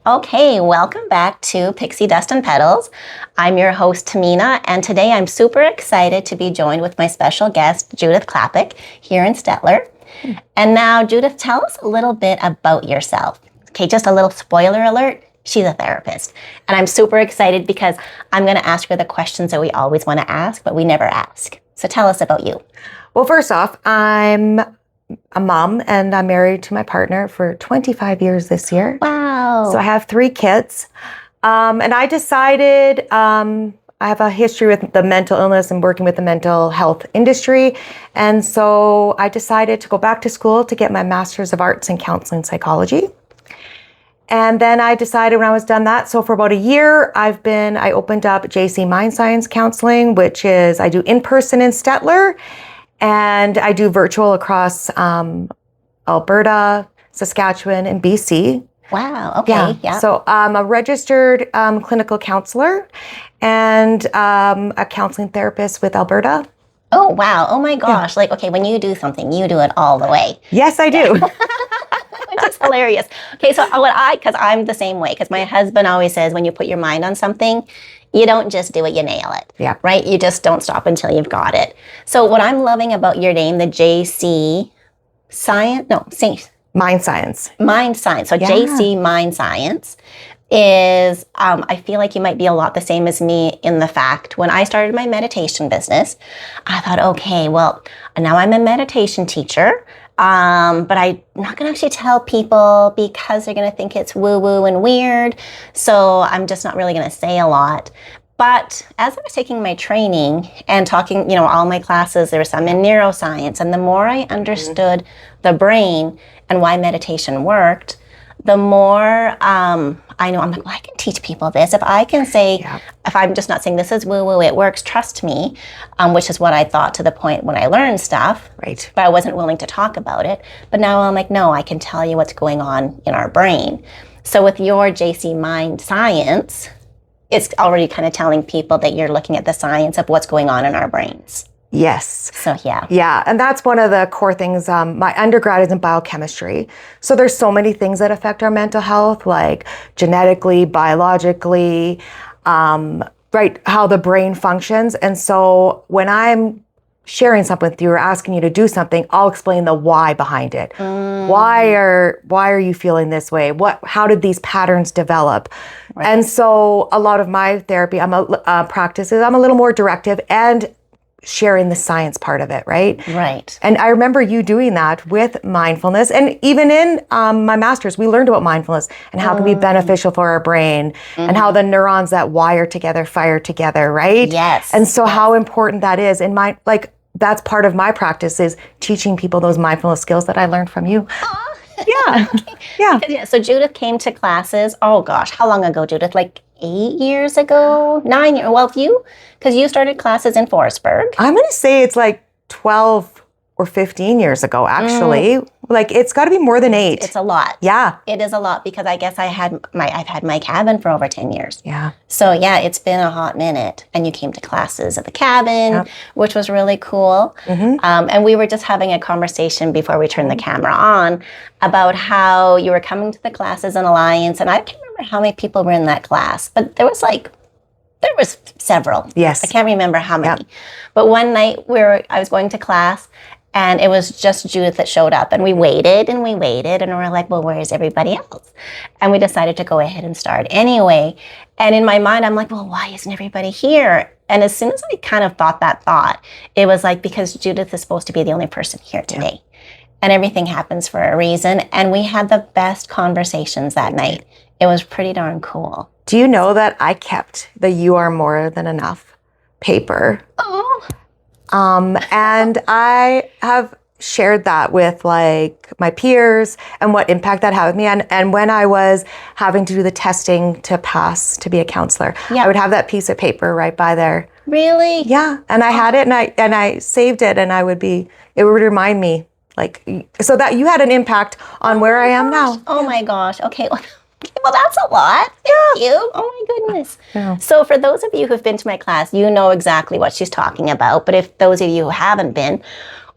Okay, welcome back to Pixie Dust and Petals. I'm your host, Tamina, and today I'm super excited to be joined with my special guest, Judith Klapik, here in Stettler. And now, Judith, tell us a little bit about yourself. Okay, just a little spoiler alert. She's a therapist. And I'm super excited because I'm going to ask her the questions that we always want to ask, but we never ask. So tell us about you. Well, first off, I'm a mom and I'm married to my partner for 25 years this year. Wow. So I have 3 kids. And I decided, I have a history with the mental illness and working with the mental health industry. And so I decided to go back to school to get my Master's of Arts in Counseling Psychology. And then I decided when I was done that, so for about a year, I opened up JC Mindscience Counselling, which is, I do in-person in Stettler, and I do virtual across Alberta, Saskatchewan, and BC. Wow, okay, yeah. So I'm a registered clinical counselor and a counseling therapist with Alberta. Oh, wow. Oh my gosh. Like, okay, when you do something, you do it all the way. Yes, I do. Which is hilarious. Okay, so because I'm the same way, because my husband always says when you put your mind on something, you don't just do it, you nail it. Yeah. Right? You just don't stop until you've got it. So what I'm loving about your name, the JC Mind Science. Mind Science. So yeah. JC Mind Science is, I feel like you might be a lot the same as me in the fact when I started my meditation business, I thought, okay, well, now I'm a meditation teacher. But I'm not going to actually tell people because they're going to think it's woo-woo and weird. So I'm just not really going to say a lot. But as I was taking my training and talking, all my classes, there was some in neuroscience. And the more I understood the brain and why meditation worked, the more I know, I'm like, well, I can teach people this. If I can say, if I'm just not saying this is woo-woo, it works, trust me, which is what I thought to the point when I learned stuff. Right. But I wasn't willing to talk about it. But now I'm like, no, I can tell you what's going on in our brain. So with your JC Mind Science, it's already kind of telling people that you're looking at the science of what's going on in our brains. Yes. So, yeah. Yeah. And that's one of the core things. My undergrad is in biochemistry. So there's so many things that affect our mental health, like genetically, biologically, right, how the brain functions. And so when I'm sharing something with you or asking you to do something, I'll explain the why behind it. Why are you feeling this way? How did these patterns develop? Right. And so a lot of my therapy, practices, I'm a little more directive and sharing the science part of it, right? Right. And I remember you doing that with mindfulness. And even in my master's, we learned about mindfulness and how it can be beneficial for our brain and how the neurons that wire together, fire together, right? Yes. And so how important that is. And that's part of my practice is teaching people those mindfulness skills that I learned from you. Yeah. Okay. Yeah. So Judith came to classes, oh gosh, how long ago, Judith? Like 8 years ago? 9 years? Well, because you started classes in Forestburg. I'm going to say it's like 12 or 15 years ago, actually. Like, it's got to be more than 8. It's a lot. Yeah. It is a lot because I guess I've had my cabin for over 10 years. Yeah. So yeah, it's been a hot minute. And you came to classes at the cabin, which was really cool. And we were just having a conversation before we turned the camera on about how you were coming to the classes in Alliance. And I can't remember how many people were in that class, but there was several. Yes. I can't remember how many. Yep. But one night I was going to class and it was just Judith that showed up and we waited and we're like, well, where's everybody else? And we decided to go ahead and start anyway. And in my mind, I'm like, well, why isn't everybody here? And as soon as I kind of thought that thought, it was like, because Judith is supposed to be the only person here today. And everything happens for a reason. And we had the best conversations that night. It was pretty darn cool. Do you know that I kept the You Are More Than Enough paper? Oh. And I have shared that with like my peers and what impact that had with me. And when I was having to do the testing to pass to be a counselor, I would have that piece of paper right by there. Really? Yeah. And I had it and I saved it and it would remind me so that you had an impact on where I am now. Oh my gosh. Okay. Well, that's a lot. Thank you. Oh my goodness. Yeah. So for those of you who've been to my class, you know exactly what she's talking about. But if those of you who haven't been,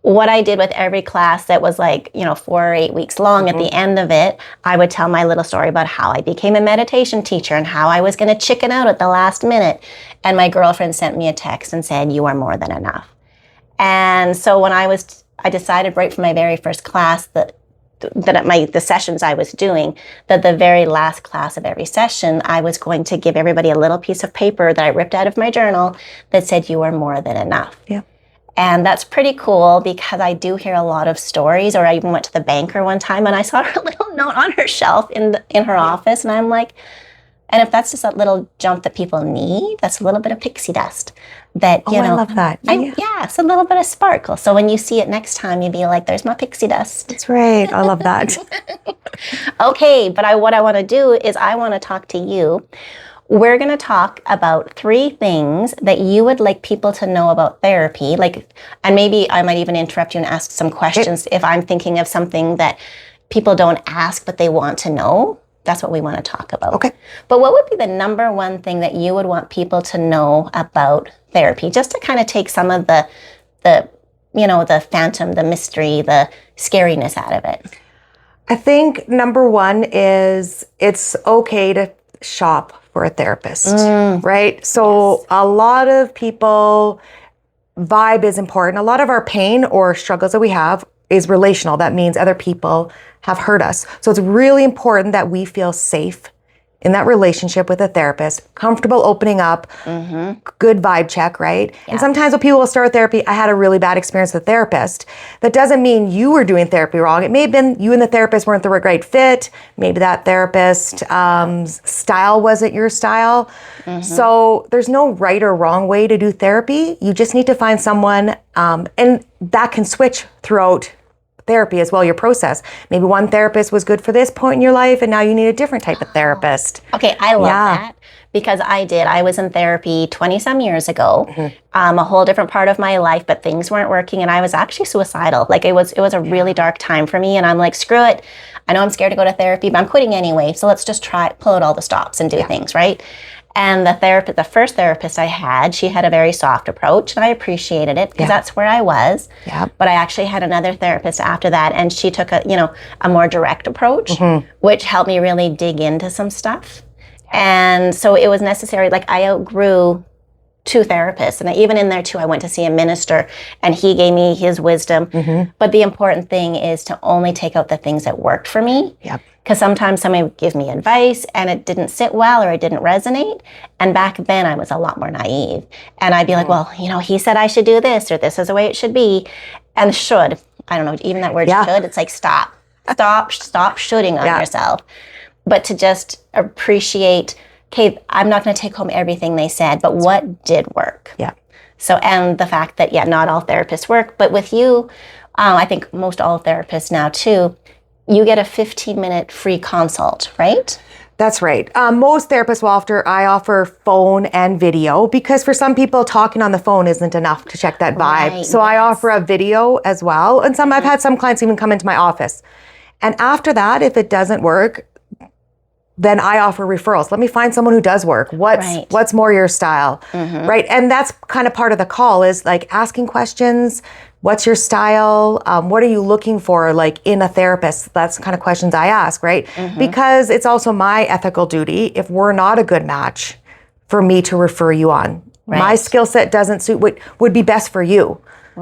what I did with every class that was like, 4 or 8 weeks long, at the end of it, I would tell my little story about how I became a meditation teacher and how I was going to chicken out at the last minute. And my girlfriend sent me a text and said, "You are more than enough." And so when I decided right from my very first class that at the sessions I was doing, that the very last class of every session, I was going to give everybody a little piece of paper that I ripped out of my journal that said, "You are more than enough." Yeah. And that's pretty cool because I do hear a lot of stories. Or I even went to the banker one time and I saw her little note on her shelf in her office, and I'm like, and if that's just a little jump that people need, that's a little bit of pixie dust. That I love that. Yeah, it's a little bit of sparkle. So when you see it next time, you'd be like, "There's my pixie dust." That's right. I love that. Okay, but what I want to do is I want to talk to you. We're going to talk about 3 things that you would like people to know about therapy. And maybe I might even interrupt you and ask some questions if I'm thinking of something that people don't ask, but they want to know. That's what we want to talk about. Okay. But what would be the number one thing that you would want people to know about therapy? Just to kind of take some of the phantom, the mystery, the scariness out of it. I think number 1 is it's okay to shop for a therapist, right? So a lot of people, vibe is important. A lot of our pain or struggles that we have is relational. That means other people have hurt us. So it's really important that we feel safe in that relationship with a therapist, comfortable opening up, good vibe check, right? Yeah. And sometimes when people will start therapy, I had a really bad experience with a therapist. That doesn't mean you were doing therapy wrong. It may have been you and the therapist weren't the right fit. Maybe that therapist style wasn't your style. So there's no right or wrong way to do therapy. You just need to find someone, and that can switch throughout therapy as well, your process. Maybe one therapist was good for this point in your life and now you need a different type of therapist. Okay, I love that because I was in therapy 20 some years ago, a whole different part of my life, but things weren't working and I was actually suicidal. Like it was a really dark time for me and I'm like, screw it. I know I'm scared to go to therapy, but I'm quitting anyway. So let's just pull out all the stops and do things, right? And the first therapist I had, she had a very soft approach and I appreciated it because that's where I was. But I actually had another therapist after that and she took a more direct approach, which helped me really dig into some stuff. And so it was necessary. Like I outgrew 2 therapists and even in there too, I went to see a minister and he gave me his wisdom. But the important thing is to only take out the things that worked for me. Because sometimes somebody would give me advice and it didn't sit well or it didn't resonate. And back then I was a lot more naive. And I'd be like, well, he said I should do this or this is the way it should be. And should, I don't know, even that word should, it's like stop shoulding on yourself. But to just appreciate, okay, I'm not going to take home everything they said, but what did work? So, and the fact that, not all therapists work, but with you, I think most all therapists now too, you get a 15-minute free consult, right? That's right. Most therapists I offer phone and video because for some people talking on the phone isn't enough to check that vibe. Right, so I offer a video as well. And I've had some clients even come into my office. And after that, if it doesn't work, then I offer referrals. Let me find someone who does work. What's more your style, right? And that's kind of part of the call is like asking questions. What's your style? What are you looking for like in a therapist? That's the kind of questions I ask, right? Because it's also my ethical duty if we're not a good match for me to refer you on. My skill set doesn't suit what would be best for you.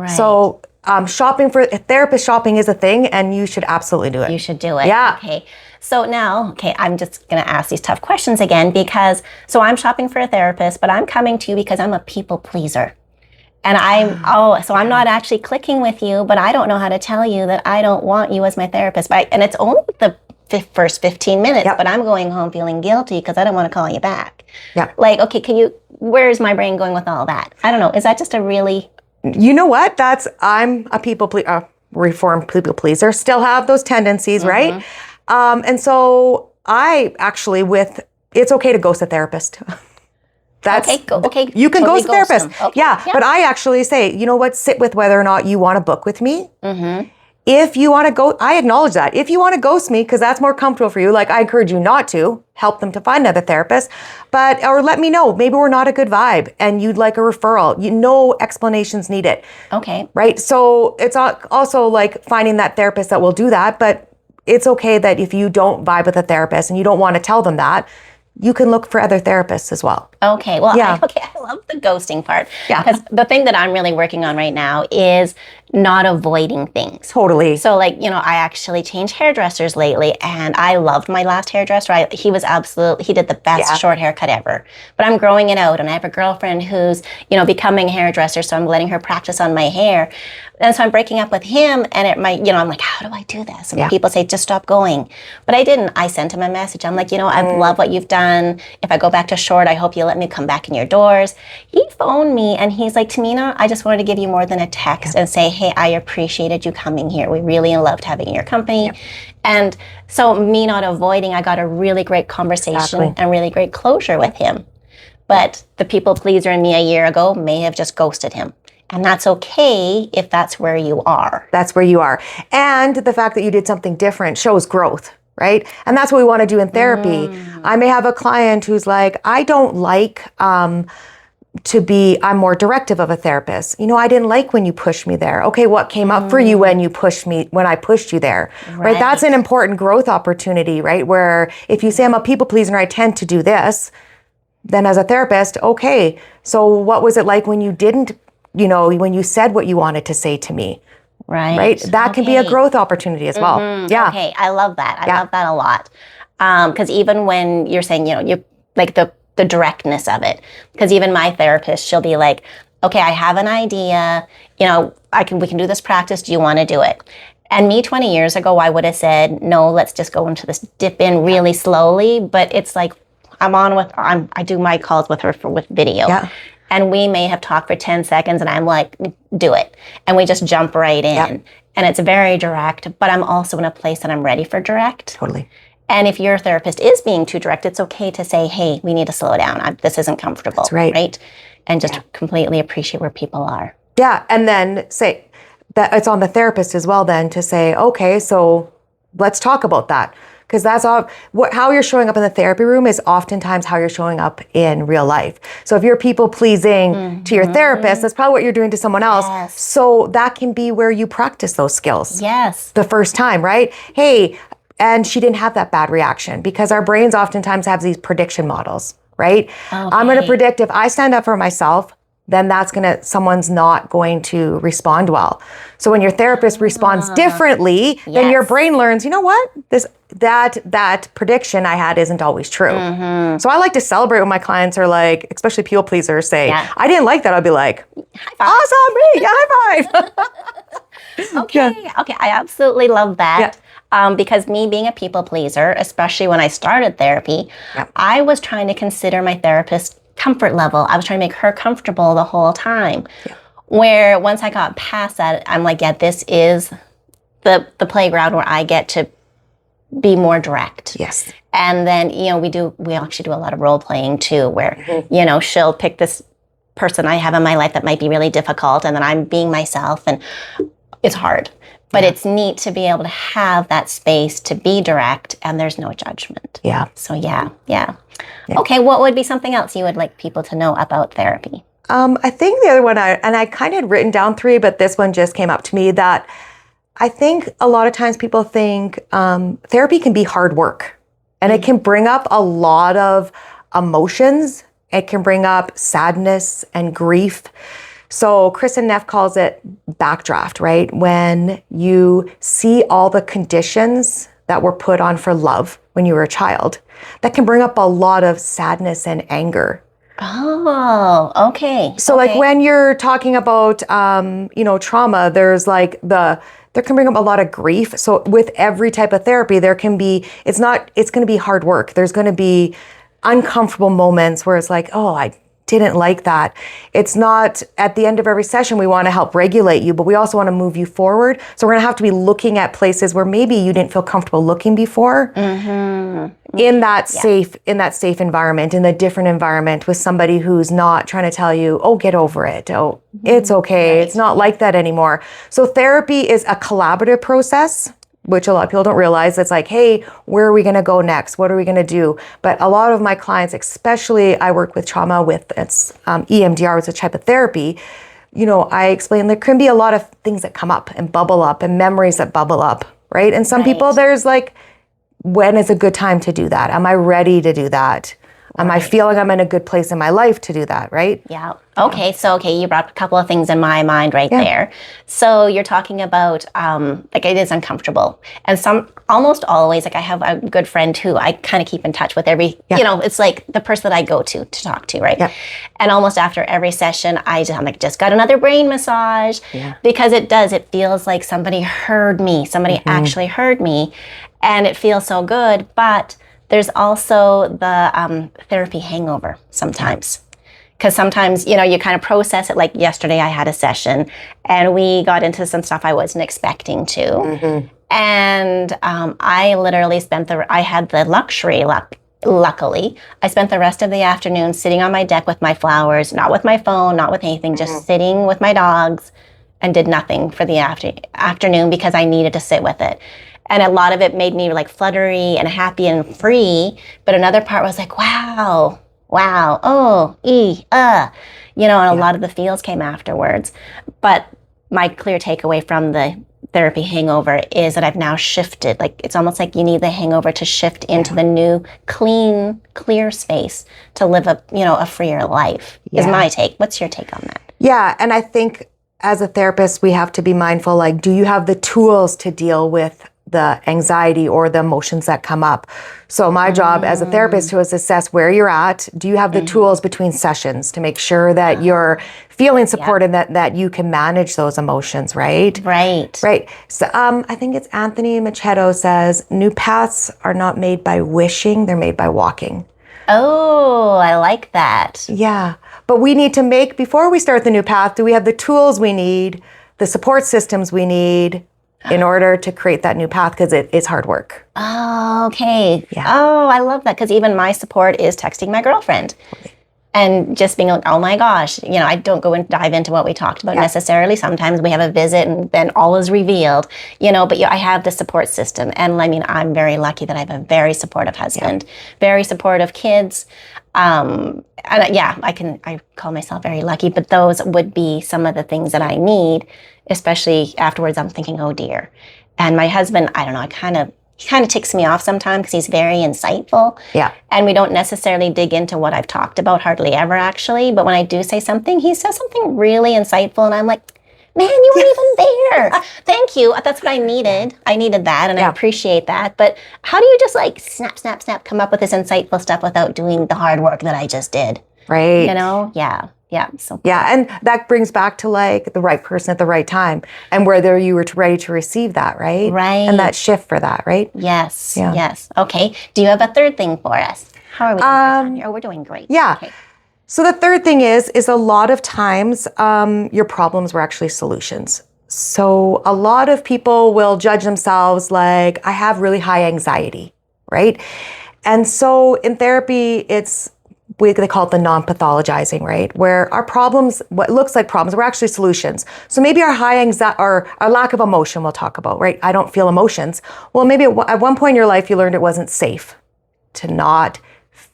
So therapist shopping is a thing and you should absolutely do it. You should do it. Yeah. Okay. So now, I'm just going to ask these tough questions again because, so I'm shopping for a therapist, but I'm coming to you because I'm a people pleaser. And I'm not actually clicking with you, but I don't know how to tell you that I don't want you as my therapist. And it's only the first 15 minutes, but I'm going home feeling guilty because I don't want to call you back. Like, okay, where's my brain going with all that? I don't know. Is that just a really... You know what? I'm a reformed people pleaser, still have those tendencies, right? And so I actually it's okay to ghost a therapist. Okay. You can ghost a therapist. Okay. Yeah. But I actually say, you know what? Sit with whether or not you want to book with me. If you want to go, I acknowledge that. If you want to ghost me, because that's more comfortable for you, like I encourage you not to, help them to find another therapist, or let me know, maybe we're not a good vibe and you'd like a referral. No explanations needed. Okay. Right? So it's also like finding that therapist that will do that, but it's okay that if you don't vibe with a therapist and you don't want to tell them that, you can look for other therapists as well. Okay. Well, Yeah. I love the ghosting part. Yeah. Because the thing that I'm really working on right now is not avoiding things. Totally. So like, I actually changed hairdressers lately and I loved my last hairdresser. He did the best short haircut ever. But I'm growing it out and I have a girlfriend who's, becoming a hairdresser. So I'm letting her practice on my hair. And so I'm breaking up with him and it might, I'm like, how do I do this? And people say, just stop going. But I didn't. I sent him a message. I'm like, I love what you've done. If I go back to short, I hope you let me come back in your doors. He phoned me and he's like, Tamina, I just wanted to give you more than a text and say, hey, I appreciated you coming here. We really loved having your company. And so me not avoiding, I got a really great conversation and really great closure with him. But the people pleaser in me a year ago may have just ghosted him. And that's okay if that's where you are. That's where you are. And the fact that you did something different shows growth, right? And that's what we want to do in therapy. I may have a client who's like, I don't like I'm more directive of a therapist. I didn't like when you pushed me there. Okay, what came up for you when I pushed you there, right? That's an important growth opportunity, right? Where if you say I'm a people pleaser and I tend to do this, then as a therapist, okay, so what was it like when you didn't, when you said what you wanted to say to me? Right? That can be a growth opportunity as well. Yeah. Okay, I love that. I love that a lot. Because even when you're saying, you like the directness of it, because even my therapist, she'll be like, okay, I have an idea, we can do this practice. Do you want to do it? And me 20 years ago, I would have said, no, let's just go into this dip in really slowly. But it's like, I do my calls with her with video. Yeah. And we may have talked for 10 seconds and I'm like, do it. And we just jump right in. Yep. And it's very direct, but I'm also in a place that I'm ready for direct. Totally. And if your therapist is being too direct, it's okay to say, hey, we need to slow down. This isn't comfortable. That's right. And just completely appreciate where people are. Yeah. And then say that it's on the therapist as well then to say, okay, so let's talk about that. Because that's how you're showing up in the therapy room is oftentimes how you're showing up in real life. So if you're people pleasing to your therapist, that's probably what you're doing to someone else. Yes. So that can be where you practice those skills. Yes. The first time, right? Hey, and she didn't have that bad reaction because our brains oftentimes have these prediction models, right? Okay. I'm going to predict if I stand up for myself, then someone's not going to respond well. So when your therapist responds differently, then your brain learns, you know what? That prediction I had isn't always true. So I like to celebrate when my clients are like, especially people pleasers say, I didn't like that. I'll be like, awesome, me, high five. Okay, I absolutely love that. Because me being a people pleaser, especially when I started therapy, I was trying to consider my therapist's comfort level. I was trying to make her comfortable the whole time. Where once I got past that, I'm like, this is the playground where I get to be more direct. Yes. And then, we actually do a lot of role playing too, where, she'll pick this person I have in my life that might be really difficult and then I'm being myself and it's hard. But it's neat to be able to have that space to be direct and there's no judgment. Yeah. So yeah. Okay, what would be something else you would like people to know about therapy? I think the other one, I kind of had written down 3, but this one just came up to me that I think a lot of times people think therapy can be hard work and it can bring up a lot of emotions. It can bring up sadness and grief. So Chris and Neff calls it backdraft, right? When you see all the conditions that were put on for love when you were a child, that can bring up a lot of sadness and anger. Oh, okay. So like when you're talking about, trauma, there's like there can bring up a lot of grief. So with every type of therapy, it's going to be hard work. There's going to be uncomfortable moments where it's like, didn't like that. It's not at the end of every session, we want to help regulate you, but we also want to move you forward. So we're going to have to be looking at places where maybe you didn't feel comfortable looking before in that safe environment, in a different environment with somebody who's not trying to tell you, oh, get over it. Oh, it's okay. Right. It's not like that anymore. So therapy is a collaborative process, which a lot of people don't realize. It's like, hey, where are we going to go next? What are we going to do? But a lot of my clients, especially I work with trauma with EMDR, it's a type of therapy. I explain there can be a lot of things that come up and bubble up and memories that bubble up, right? And some people, there's like, when is a good time to do that? Am I ready to do that? Am I feeling I'm in a good place in my life to do that, right? Yeah. Okay. So, you brought a couple of things in my mind there. So you're talking about, it is uncomfortable. And almost always, I have a good friend who I kind of keep in touch with it's like the person that I go to talk to, right? Yeah. And almost after every session, I'm just got another brain massage because it feels like somebody heard me. Somebody actually heard me, and it feels so good. But there's also the therapy hangover sometimes. Because sometimes, you kind of process it. Like yesterday I had a session and we got into some stuff I wasn't expecting to. And I literally I had the luckily, I spent the rest of the afternoon sitting on my deck with my flowers, not with my phone, not with anything, just sitting with my dogs, and did nothing for the afternoon because I needed to sit with it. And a lot of it made me fluttery and happy and free. But another part was like, wow, oh, and a lot of the feels came afterwards. But my clear takeaway from the therapy hangover is that I've now shifted. It's almost like you need the hangover to shift into the new, clean, clear space to live a freer life is my take. What's your take on that? Yeah. And I think as a therapist, we have to be mindful, do you have the tools to deal with the anxiety or the emotions that come up? So my job as a therapist is to assess where you're at. Do you have the tools between sessions to make sure that you're feeling supported, that you can manage those emotions, right? Right. So I think it's Anthony Machado says, new paths are not made by wishing, they're made by walking. Oh, I like that. Yeah. But we need to before we start the new path, do we have the tools we need, the support systems we need, in order to create that new path, because it's hard work. Oh, okay. Yeah. Oh, I love that, because even my support is texting my girlfriend. And just being like, oh my gosh, I don't go and dive into what we talked about necessarily. Sometimes we have a visit and then all is revealed, but I have the support system. And I'm very lucky that I have a very supportive husband, very supportive kids. And I call myself very lucky, but those would be some of the things that I need, especially afterwards. I'm thinking, oh dear. And my husband, I don't know, he kind of ticks me off sometimes because he's very insightful. Yeah. And we don't necessarily dig into what I've talked about, hardly ever actually. But when I do say something, he says something really insightful, and I'm like, man, you weren't even there. Thank you. That's what I needed. I needed that, and I appreciate that. But how do you just snap, come up with this insightful stuff without doing the hard work that I just did? Right. Yeah. Yeah. So and that brings back to the right person at the right time, and whether you were ready to receive that, right? Right. And that shift for that, right? Yes. Yeah. Yes. Okay. Do you have a third thing for us? How are we doing? Oh, we're doing great. Yeah. Okay. So the third thing is a lot of times your problems were actually solutions. So a lot of people will judge themselves like, I have really high anxiety, right? And so in therapy, they call it the non-pathologizing, right? Where our problems, what looks like problems, were actually solutions. So maybe our high anxiety or our lack of emotion we'll talk about, right? I don't feel emotions. Well, maybe at one point in your life, you learned it wasn't safe to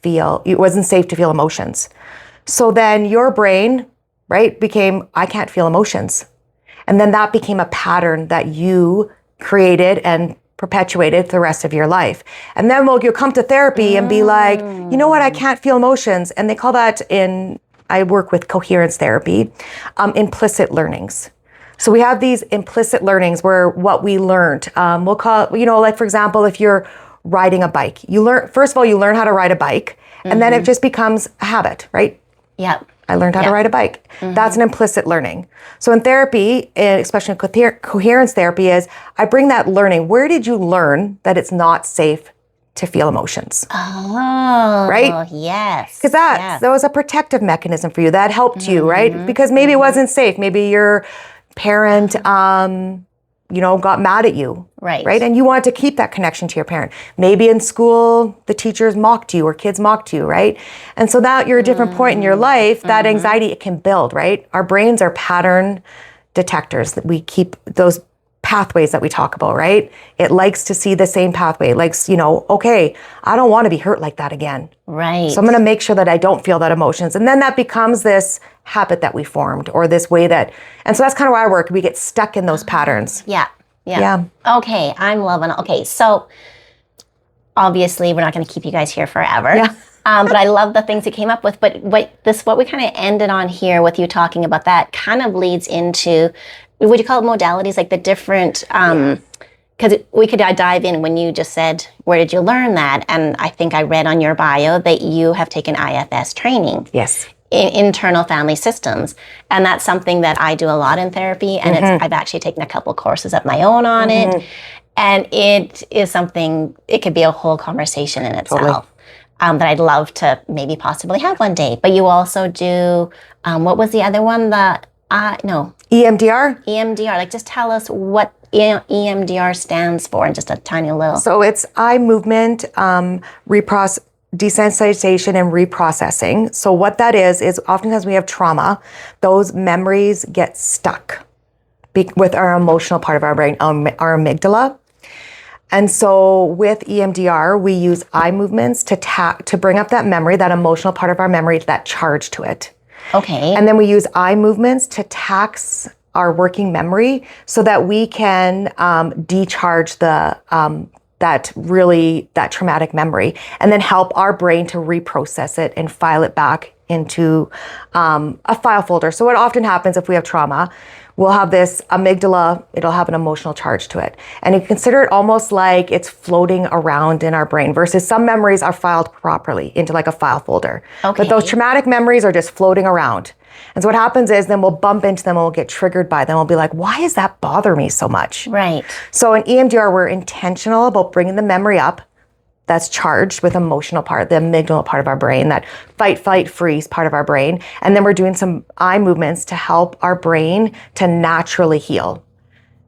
feel emotions. So then your brain, right, became, I can't feel emotions. And then that became a pattern that you created and perpetuated the rest of your life. And then you'll come to therapy and be like, you know what, I can't feel emotions. And they call that I work with coherence therapy, implicit learnings. So we have these implicit learnings where what we learned, we'll call, for example, if you're riding a bike, first of all, you learn how to ride a bike, and then it just becomes a habit, right? Yeah. I learned how to ride a bike. That's an implicit learning. So in therapy, especially in coherence therapy, I bring that learning. Where did you learn that it's not safe to feel emotions. Oh, right? Yes. Because that was a protective mechanism for you. That helped you, right? Because maybe it wasn't safe. Maybe your parent, got mad at you. Right. And you wanted to keep that connection to your parent. Maybe in school, the teachers mocked you or kids mocked you, right? And so that you're at a different point in your life, that anxiety, it can build, right? Our brains are pattern detectors that we keep those pathways that we talk about, right? It likes to see the same pathway. It likes, okay, I don't want to be hurt like that again. Right. So I'm going to make sure that I don't feel that emotions. And then that becomes this habit that we formed or this way and so that's kind of why I work. We get stuck in those patterns. Yeah. Okay, I'm loving it. Okay, so obviously we're not going to keep you guys here forever. Yeah. But I love the things you came up with. But what we kind of ended on here with you talking about that kind of leads into, would you call it modalities, like the different, because we could dive in when you just said, where did you learn that? And I think I read on your bio that you have taken IFS training. Yes. In internal family systems. And that's something that I do a lot in therapy. And I've actually taken a couple courses of my own on it. And it is something, it could be a whole conversation in itself. Totally. That I'd love to maybe possibly have one day. But you also do, what was the other one? EMDR? EMDR. Like, just tell us what EMDR stands for in just a tiny little. So it's eye movement, desensitization and reprocessing. So what that is oftentimes we have trauma, those memories get stuck with our emotional part of our brain, our amygdala. And so with EMDR, we use eye movements to bring up that memory, that emotional part of our memory, that charge to it. Okay. And then we use eye movements to tax our working memory so that we can decharge that traumatic memory, and then help our brain to reprocess it and file it back into a file folder. So what often happens if we have trauma, we'll have this amygdala, it'll have an emotional charge to it. And you consider it almost like it's floating around in our brain versus some memories are filed properly into like a file folder. Okay. But those traumatic memories are just floating around. And so what happens is then we'll bump into them and we'll get triggered by them. We'll be like, why does that bother me so much? Right. So in EMDR, we're intentional about bringing the memory up that's charged with emotional part, the amygdala part of our brain, that fight, flight, freeze part of our brain. And then we're doing some eye movements to help our brain to naturally heal.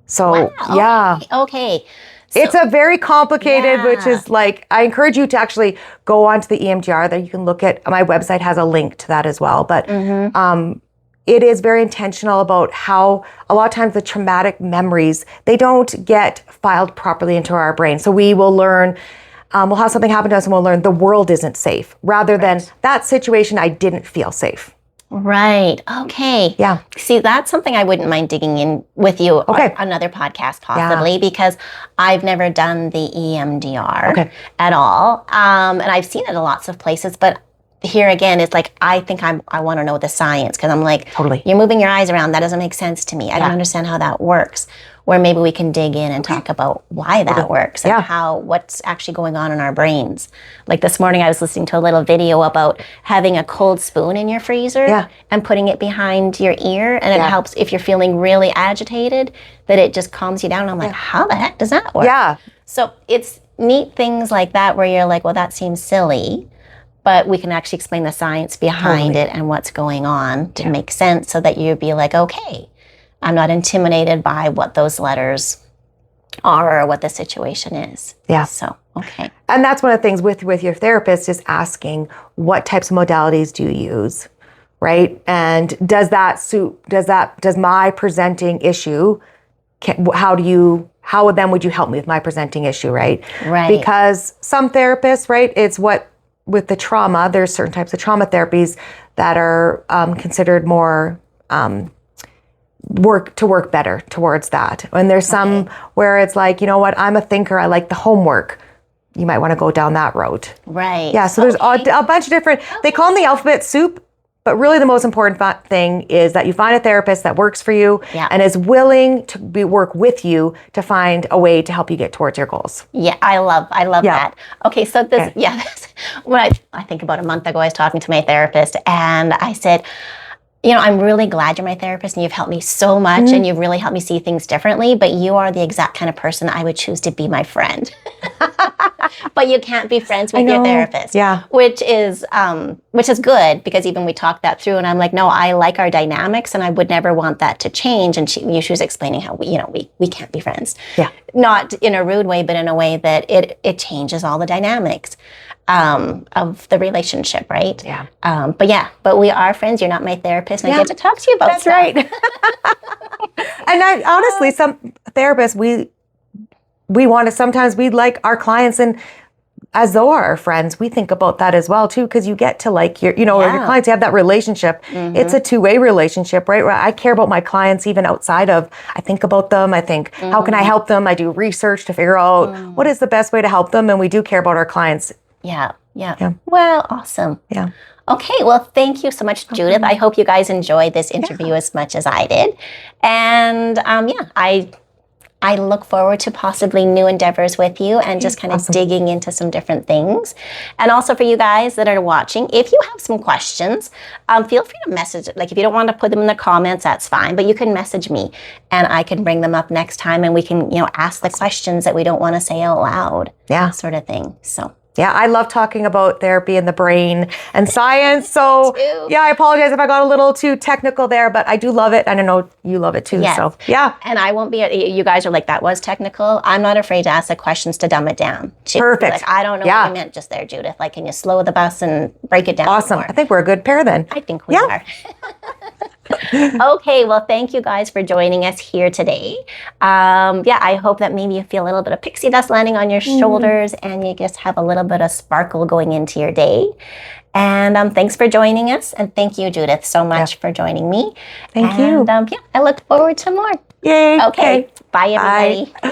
So, wow. Okay. So, it's a very complicated, which is like, I encourage you to actually go onto the EMDR that you can look at. My website has a link to that as well. But it is very intentional about how a lot of times the traumatic memories, they don't get filed properly into our brain. So we will learn, we'll have something happen to us and we'll learn the world isn't safe, rather than that situation, I didn't feel safe. Right. Okay. Yeah. See, that's something I wouldn't mind digging in with you on another podcast possibly, because I've never done the EMDR at all. And I've seen it in lots of places, but here again, it's like, I think I want to know the science, because I'm like, you're moving your eyes around. That doesn't make sense to me. I don't understand how that works. Where maybe we can dig in and talk about why that works and what's actually going on in our brains. Like this morning, I was listening to a little video about having a cold spoon in your freezer and putting it behind your ear. And it helps if you're feeling really agitated, that it just calms you down. And I'm like, how the heck does that work? Yeah. So it's neat things like that where you're like, well, that seems silly, but we can actually explain the science behind it and what's going on to make sense, so that you'd be like, okay, I'm not intimidated by what those letters are or what the situation is. Yeah. So, okay. And that's one of the things with your therapist is asking, what types of modalities do you use, right? And does my presenting issue, how then would you help me with my presenting issue, right? Right. Because some therapists, right, it's with the trauma, there's certain types of trauma therapies that are considered more work better towards that. And there's some where it's like, you know what, I'm a thinker, I like the homework. You might want to go down that road. Right. Yeah, so there's a bunch of different, they call them the alphabet soup, but really the most important thing is that you find a therapist that works for you and is willing to work with you to find a way to help you get towards your goals. Yeah, I love that. Okay, so when I think about a month ago, I was talking to my therapist and I said, I'm really glad you're my therapist and you've helped me so much and you've really helped me see things differently, but you are the exact kind of person I would choose to be my friend. But you can't be friends with your therapist. Yeah. Which is good, because even we talked that through, and I'm like, no, I like our dynamics and I would never want that to change. And she was explaining how we can't be friends. Yeah. Not in a rude way, but in a way that it changes all the dynamics of the relationship, right? Yeah. But we are friends. You're not my therapist, and I get to talk to you about That's stuff. right. And I honestly, some therapists, we want to, sometimes we like our clients, and as though our friends, we think about that as well too, because you get to like your clients, you have that relationship. It's a two-way relationship, right? Where I care about my clients even outside of, I think about them. I think, how can I help them? I do research to figure out what is the best way to help them. And we do care about our clients. Yeah. Well, awesome. Yeah. Okay, well, thank you so much, Judith. I hope you guys enjoyed this interview as much as I did. And I look forward to possibly new endeavors with you, and just kind of digging into some different things. And also for you guys that are watching, if you have some questions, feel free to message. Like, if you don't want to put them in the comments, that's fine, but you can message me and I can bring them up next time, and we can, ask the questions that we don't want to say out loud. Yeah. Sort of thing. So. Yeah, I love talking about therapy and the brain and science. So, yeah, I apologize if I got a little too technical there, but I do love it. And I know you love it too. Yes. So, yeah. And I won't be, you guys are like, that was technical. I'm not afraid to ask the questions to dumb it down. Perfect. Like, I don't know what you meant just there, Judith. Like, can you slow the bus and break it down? Awesome. More? I think we're a good pair then. I think we are. Okay, well, thank you guys for joining us here today. I hope that maybe you feel a little bit of pixie dust landing on your shoulders, and you just have a little bit of sparkle going into your day. And thanks for joining us. And thank you, Judith, so much for joining me. Thank you. I look forward to more. Yay. Okay. Bye, everybody. Bye.